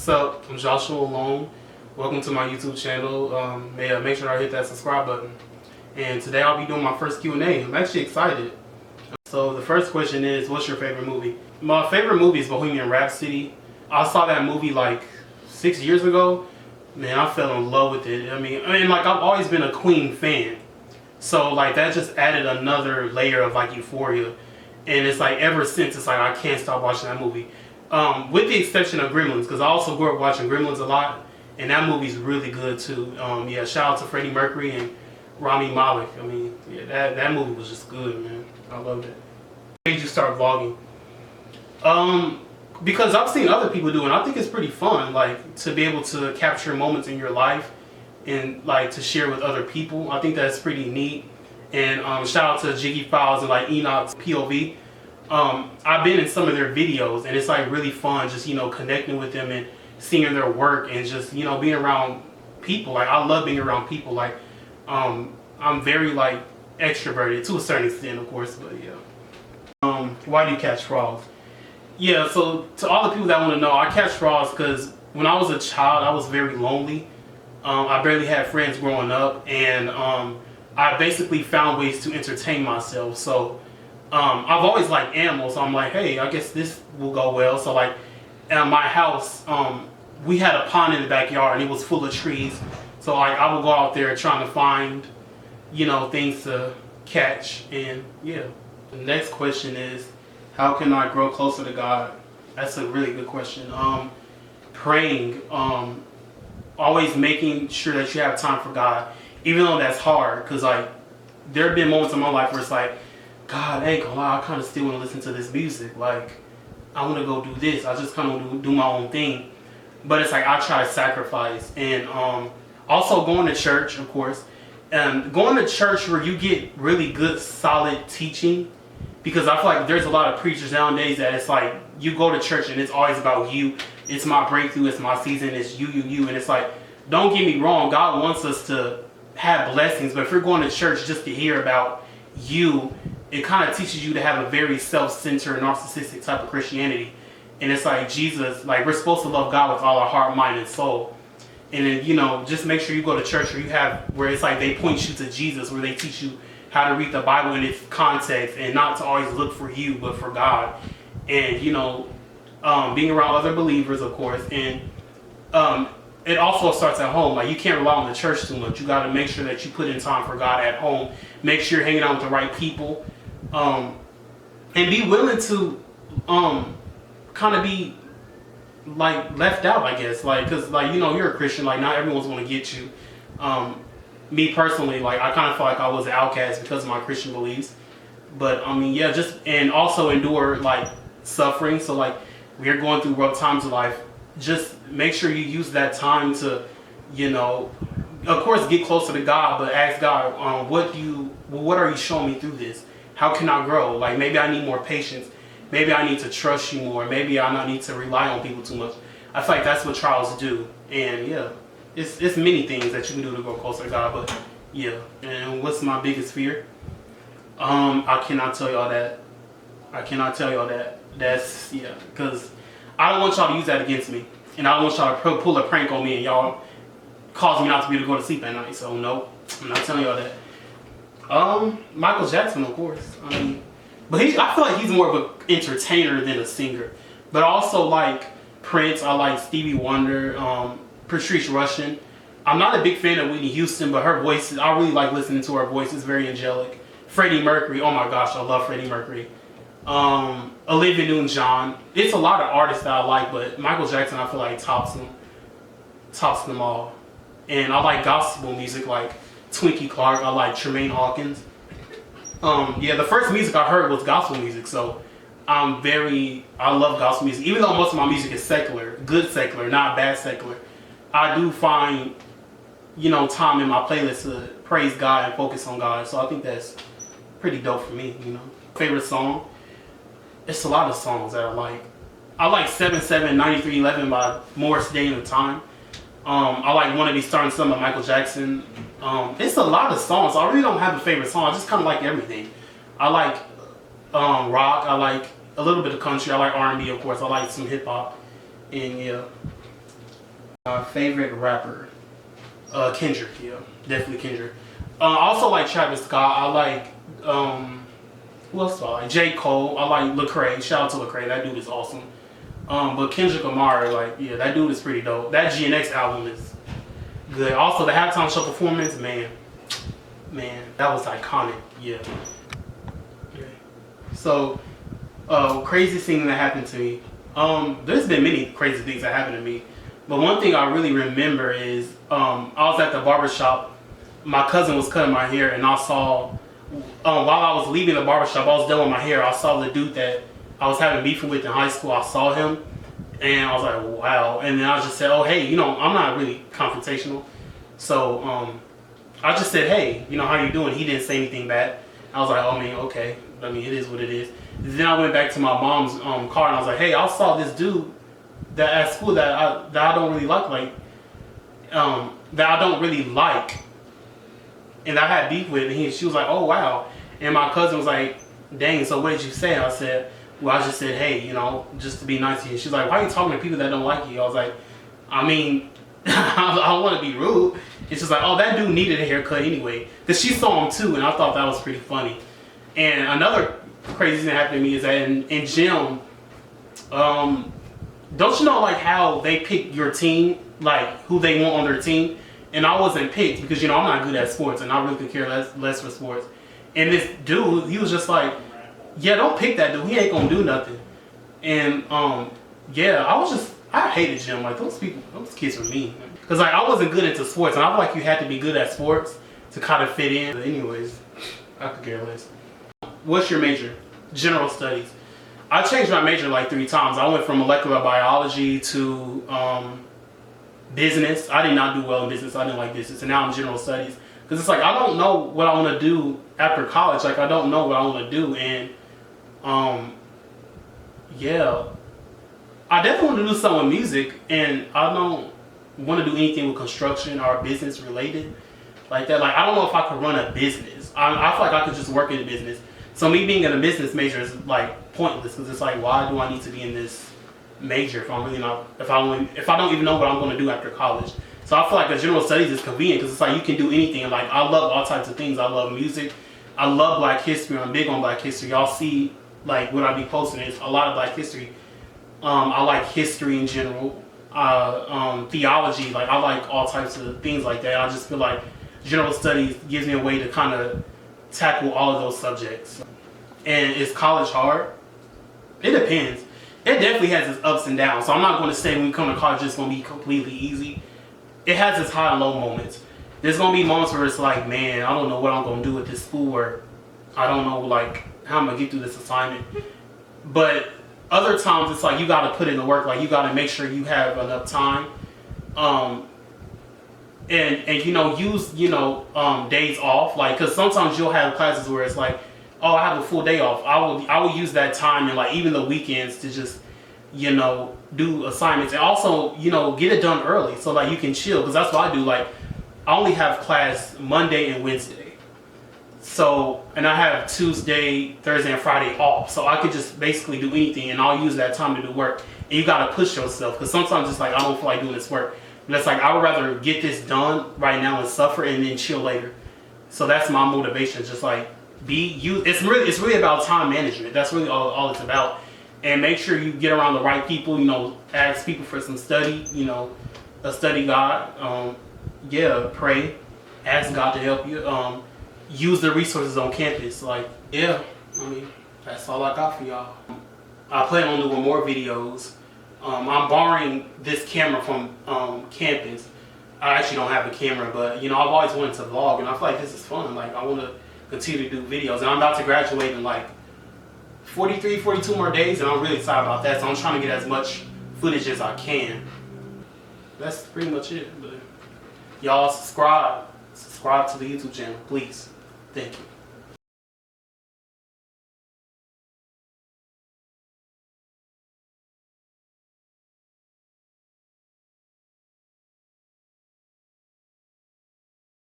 What's up? I'm Joshua Long. Welcome to my YouTube channel. Make sure I hit that subscribe button. And today I'll be doing my first Q&A. I'm actually excited. So the first question is, what's your favorite movie? My favorite movie is Bohemian Rhapsody. I saw that movie like 6 years ago. Man, I fell in love with it. I mean, like I've always been a Queen fan. So like that just added another layer of like euphoria. And it's like ever since, it's like I can't stop watching that movie. With the exception of Gremlins, because I also grew up watching Gremlins a lot, and that movie's really good too. Yeah, shout out to Freddie Mercury and Rami Malek. I mean, yeah, that movie was just good, man. I loved it. When did you start vlogging? Because I've seen other people do it, and I think it's pretty fun, like to be able to capture moments in your life and like to share with other people. I think that's pretty neat. And shout out to Jiggy Files and like Enoch's POV. I've been in some of their videos, and it's like really fun just, you know, connecting with them and seeing their work and just, you know, being around people. Like I love being around people. Like I'm very like extroverted to a certain extent, of course, but yeah. Why do you catch frogs? Yeah, so to all the people that want to know, I catch frogs because when I was a child, I was very lonely. I barely had friends growing up, and I basically found ways to entertain myself. So I've always liked animals, so I'm like, hey, I guess this will go well. So like at my house, we had a pond in the backyard, and it was full of trees. So like I would go out there trying to find, you know, things to catch, and yeah. The next question is, how can I grow closer to God? That's a really good question. Praying, always making sure that you have time for God, even though that's hard, because like there have been moments in my life where it's like, God, I ain't gonna lie, I kind of still want to listen to this music. Like, I want to go do this. I just kind of do my own thing. But it's like I try to sacrifice. And also going to church, of course. Going to church where you get really good, solid teaching. Because I feel like there's a lot of preachers nowadays that it's like, you go to church and it's always about you. It's my breakthrough, it's my season, it's you. And it's like, don't get me wrong, God wants us to have blessings. But if you're going to church just to hear about you, it kind of teaches you to have a very self-centered, narcissistic type of Christianity. And it's like Jesus, like we're supposed to love God with all our heart, mind, and soul. And then, you know, just make sure you go to church where it's like they point you to Jesus, where they teach you how to read the Bible in its context and not to always look for you, but for God. And, you know, being around other believers, of course. And it also starts at home. Like you can't rely on the church too much. You got to make sure that you put in time for God at home. Make sure you're hanging out with the right people. And be willing to kind of be like left out, I guess, like because like, you know, you're a Christian, like not everyone's going to get you. Me personally, like I kind of felt like I was an outcast because of my Christian beliefs. But I mean, yeah, just and also endure like suffering. So like we're going through rough times of life, just make sure you use that time to, you know, of course get closer to God, but ask God, what are you showing me through this? How can I grow? Like maybe I need more patience. Maybe I need to trust you more. Maybe I don't need to rely on people too much. I feel like that's what trials do. And yeah, it's many things that you can do to grow closer to God. But yeah, and what's my biggest fear? I cannot tell y'all that. I cannot tell y'all that. That's, yeah, because I don't want y'all to use that against me. And I don't want y'all to pull a prank on me and y'all cause me not to be able to go to sleep at night. So no, I'm not telling y'all that. Michael Jackson, of course. I mean, but I feel like he's more of an entertainer than a singer. But I also like Prince. I like Stevie Wonder, Patrice Rushen. I'm not a big fan of Whitney Houston, but her voice, I really like listening to her voice. It's very angelic. Freddie Mercury. Oh my gosh, I love Freddie Mercury. Olivia Newton-John. It's a lot of artists that I like, but Michael Jackson, I feel like tops them all. And I like gospel music like Twinkie Clark. I like Tremaine Hawkins. Yeah, the first music I heard was gospel music, so I love gospel music. Even though most of my music is secular, good secular, not bad secular, I do find, you know, time in my playlist to praise God and focus on God. So I think that's pretty dope for me, you know. Favorite song? It's a lot of songs that I like. I like 779311 by Morris Day and the Time. I like Wanna Be Starting Something by Michael Jackson. It's a lot of songs. I really don't have a favorite song. I just kind of like everything. I like rock. I like a little bit of country. I like R&B, of course. I like some hip hop. And yeah. My favorite rapper, Kendrick. Yeah, definitely Kendrick. I also like Travis Scott. I like who else do I like? J. Cole. I like Lecrae. Shout out to Lecrae. That dude is awesome. But Kendrick Lamar, like, yeah, that dude is pretty dope. That GNX album is good. Also, the halftime show performance, man, that was iconic. Yeah. So, craziest thing that happened to me. There's been many crazy things that happened to me, but one thing I really remember is I was at the barbershop. My cousin was cutting my hair, and I saw while I was leaving the barbershop, I was done with my hair. I saw the dude that I was having beef with in high school. I saw him, and I was like, wow. And then I just said, oh, hey, I'm not really confrontational. So I just said, hey, how you doing? He didn't say anything bad. I was like, oh, man, okay. I mean, it is what it is. Then I went back to my mom's car, and I was like, hey, I saw this dude that at school that I don't really like, that I don't really like. And I had beef with, and she was like, oh, wow. And my cousin was like, dang, so what did you say? I said, well, I just said, hey, just to be nice to you. She's like, why are you talking to people that don't like you? I was like, I mean, I don't want to be rude. It's just like, oh, that dude needed a haircut anyway. Because she saw him too, and I thought that was pretty funny. And another crazy thing that happened to me is that in gym, don't you know like how they pick your team, like who they want on their team? And I wasn't picked because I'm not good at sports, and I really could care less for sports. And this dude, he was just like, yeah, don't pick that dude. He ain't gonna do nothing. And yeah, I hated gym. Like those kids were mean. Cause like I wasn't good into sports, and I feel like you had to be good at sports to kind of fit in. But anyways, I could care less. What's your major? General studies. I changed my major like 3 times. I went from molecular biology to business. I did not do well in business. I didn't like business, and now I'm general studies. Because it's like I don't know what I want to do after college. Like I don't know what I want to do, and yeah, I definitely want to do something with music, and I don't want to do anything with construction or business related like that. Like I don't know if I could run a business. I feel like I could just work in a business. So me being in a business major is like pointless because it's like, why do I need to be in this major if I'm really not, if I don't even know what I'm going to do after college? So I feel like the general studies is convenient because it's like you can do anything. Like I love all types of things. I love music. I love Black history. I'm big on Black history. Y'all see like what I be posting is a lot of Black history. I like history in general. Theology. Like I like all types of things like that. I just feel like general studies gives me a way to kind of tackle all of those subjects. And is college hard? It depends. It definitely has its ups and downs. So I'm not going to say when you come to college it's going to be completely easy. It has its high and low moments. There's going to be moments where it's like, man, I don't know what I'm going to do with this schoolwork. I don't know like how I'm going to get through this assignment. But other times it's like you got to put in the work. Like you got to make sure you have enough time. And use days off, like because sometimes you'll have classes where it's like, oh, I have a full day off. I will use that time and like even the weekends to just do assignments and also get it done early so like you can chill, because that's what I do. Like I only have class Monday and Wednesday, so and I have Tuesday, Thursday, and Friday off, so I could just basically do anything and I'll use that time to do work. And you got to push yourself because sometimes it's like I don't feel like doing this work. And it's like I would rather get this done right now and suffer and then chill later. So that's my motivation. Just like it's really about time management. That's really all it's about. And make sure you get around the right people. Ask people for some study. A study guide. Pray. Ask God to help you. Use the resources on campus. Like that's all I got for y'all. I plan on doing more videos. I'm borrowing this camera from campus. I actually don't have a camera, but I've always wanted to vlog, and I feel like this is fun. Like I want to continue to do videos, and I'm about to graduate in like 43, 42 more days, and I'm really excited about that. So I'm trying to get as much footage as I can. That's pretty much it. But y'all subscribe to the YouTube channel, please. Thank you.